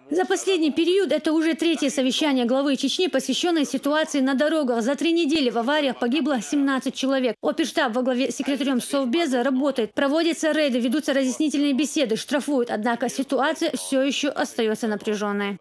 За последний период это уже третье совещание главы Чечни, посвященное ситуации на дорогах. За 3 недели в авариях погибло 17 человек. Оперштаб во главе с секретарем Совбеза работает. Проводятся рейды, ведутся разъяснительные беседы, штрафуют. Однако ситуация все еще остается напряженной.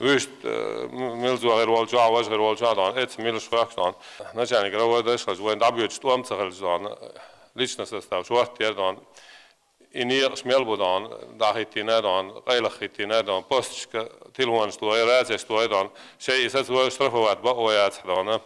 Вist milzu غير والجوع وجه غير والجوع دان ات ميلش فراك دان начальник роводеш وين دابيوت штурм цахал дан личный состав шварт дан инир смелбу дан дахитина дан гайлахитина дан постчка телефон что разя что дан шей сазу штрафовать боят дан.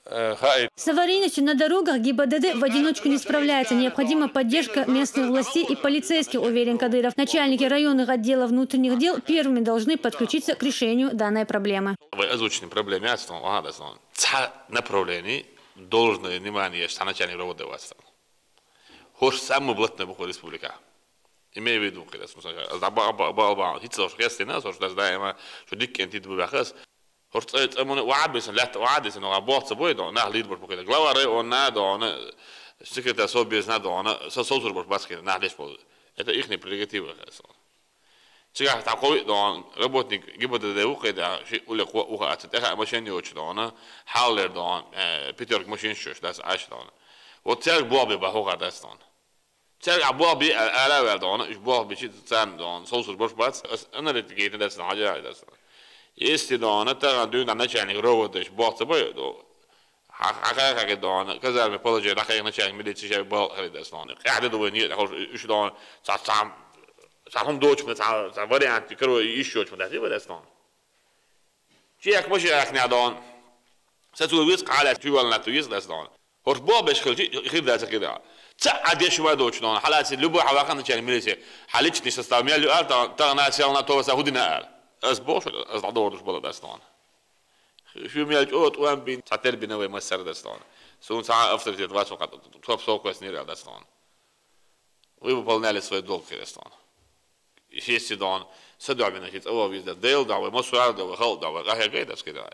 С аварийностью на дорогах ГИБДД в одиночку не справляется. Необходима поддержка местных властей и полицейских, уверен Кадыров. Начальники районных отделов внутренних дел первыми должны подключиться к решению данной проблемы. Озвученные проблемы направлений должное внимание начальник роводевства. Хош самый блатный бухой республика. Имею в виду, когда балбан, хитцов шкестина, что знаем, что дикки антидубахас. Horst امون وعبس لا وعدس انه عبوط سبويدو ناه ليدبر بكده глава он надо секретарь Совбез надо он соцурбор баскет нах лишь пол это их прерогатива сега такой он работник ГИБДД ухода улек уходит это машине очень он халер он питерк машин шош das аш он вот тег бобби бахога das он тег бобби алавер он ich бобби чит цан он соцурбор бас انا اللي das حاجه das Если дона та дюна начальник роводеш бот боюду حقیقت دان کجا می پولجی داخل نشان میلیتی شب بال خرید استان. قاعد دوونی داخل اشدان سام دوچ من سام وریانتی کرو ایشوچ من داشتی بدستان. چی یک ماشی اخنی دان ستویز قالت تویل نتویز دستان. هر بابش خلجی خرید دست کده. تا عادیش ما دوچ دان حالات لبو حواقا نشان میلیتی حالیچ نیست استعمال لعال تا ناسیال نتوه سهودی نعال. از باش از دادورش بالا دستان. شو میاد اوت وام بین تعتر بینوی مسر دستان. سون ساعة افتر جد واش وقت توب سوق وسنير دستان. ويبو بالنالي سوي دول في دستان. يشيسي دان صدق بينا كيت أول ويز ديل دعوة مسؤول دعوة خال دعوة غير غير دست كده.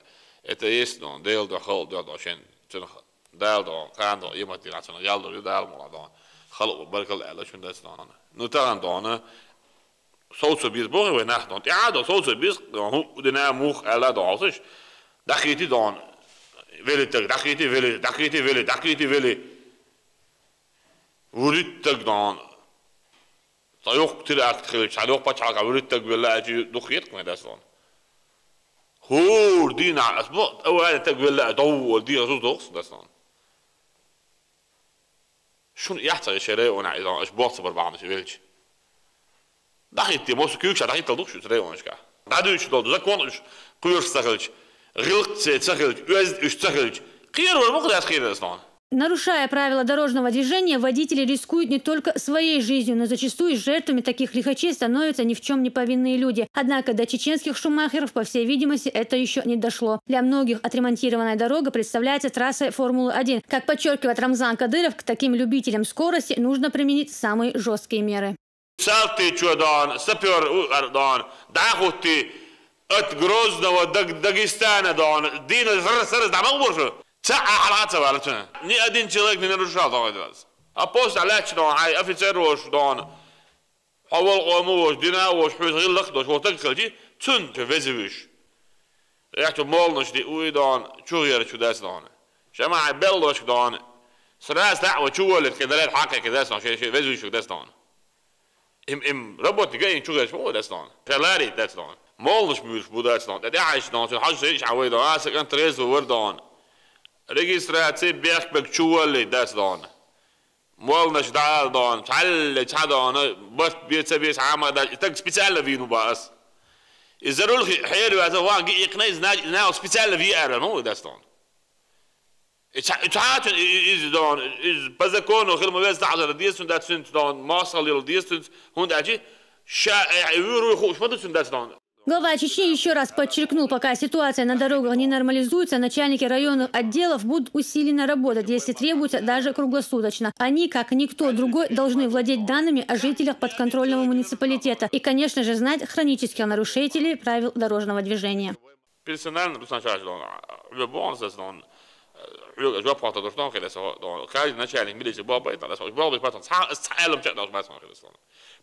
إتيس دان ديل دعوة خال دعوة عشان تنخ دال دعوة كان دعوة يمتى عشان يالدو يدال مرة دعوة خلق بركل على شون دستان. نوتان دعوة صوت بيز بوه ونحن تعادل صوت بيز هو دنا موخ على دعوتش دخيتي دان ولتك دخيتي ولی ولتك دان تايوق تلاقت خيل شادوق بتشعك ولتك ولا أجي دخيتك ما دستان هو دينا أسبوع أول تك ولا دول دي أزوج دوخس دستان شون يحصل الشراء ونا إذا أسبوع صبر بعض شيء دخيتي موس كيوكش دخيت لدوخش ترى وانشكا دادوش دول زكون قيور استخلج غلق استخلج يوز استخلج خير ولا مقدار خير أصلاً. Нарушая правила дорожного движения, водители рискуют не только своей жизнью, но зачастую жертвами таких лихачей становятся ни в чем не повинные люди. Однако до чеченских шумахеров, по всей видимости, это еще не дошло. Для многих отремонтированная дорога представляется трассой Формулы-1. Как подчеркивает Рамзан Кадыров, к таким любителям скорости нужно применить самые жесткие меры. سالتي شودان سبير أردان داخوتي أتجروزنا وداغستان دان دين سر دعم أقبله تاع حلقات سوالتنا ني أدين شلك نرجع ضايداز أبوس علاش دان هاي أفيتر وش دان حول قاموش دينا وش حوز غير لقدوش وتكلجي تون تفزوش ريحتو مولنش دي ويدان شو غير شو داس دان جماعة بلوش دان سراس دعوة شو اللي كذا الحقيقة كذا داس شيء فزوش داس دان ربط جاي نشوف ايش هو داستان فلاري داستان مولش مش بوداستان ده عايش دان حاجه ايش عويد اسا كان تريز وردان ريجستراتي بيخ بكشو اللي داستان مولنش دان تعال تعال بس بيتسبيس عام ده تك سبيشال فينو باس يزرول حير هذا واقي يقنيز ناو سبيشال في ار نو داستان اتعات is dan is بزكون وخير ما بس تعذر ديستون داتسون دان ماسل يل ديستون هون داجي شا يورو خوش ما داتسون داتسون Глава Чечни еще раз подчеркнул, пока ситуация на дорогах не нормализуется, начальники районных отделов будут усиленно работать, если требуется, даже круглосуточно. Они, как никто другой, должны владеть данными о жителях подконтрольного муниципалитета и, конечно же, знать хронических нарушителей правил дорожного движения. Jag pratade då snart då kan начальник милиции был бы это был бы потом сайлом чат должен быть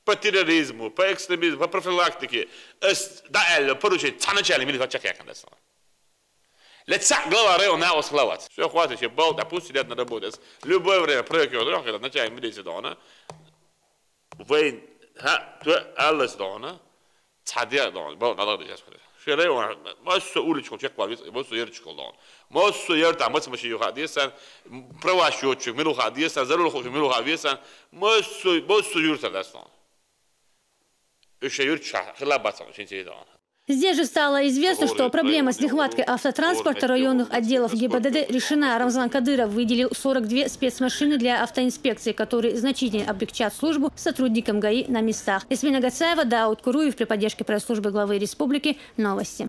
по терроризму, по экстремизму, по профилактике да эль поручить начальник милиции чекай конечно. Летса глава района осклавать. Все хватит, еще был, допустим, сидят на работе. Любое время проекты когда начальник милиции дона вейн alles дона цадия дона был надо сейчас شريوا ما سؤول شو شيء قوي ما سؤير شكلان ما سؤير تعمد سمشي يخاديسن پرواشيو شو ملو خاديسن ضروري خوش ملو خاديسن ما سؤير تدستان اشير خلابات شيء جديد. Здесь же стало известно, что проблема с нехваткой автотранспорта районных отделов ГИБДД решена. Рамзан Кадыров выделил 42 спецмашины для автоинспекции, которые значительно облегчат службу сотрудникам ГАИ на местах. Эсмина Гацаева, Дауд Куруев при поддержке пресс-службы главы республики. Новости.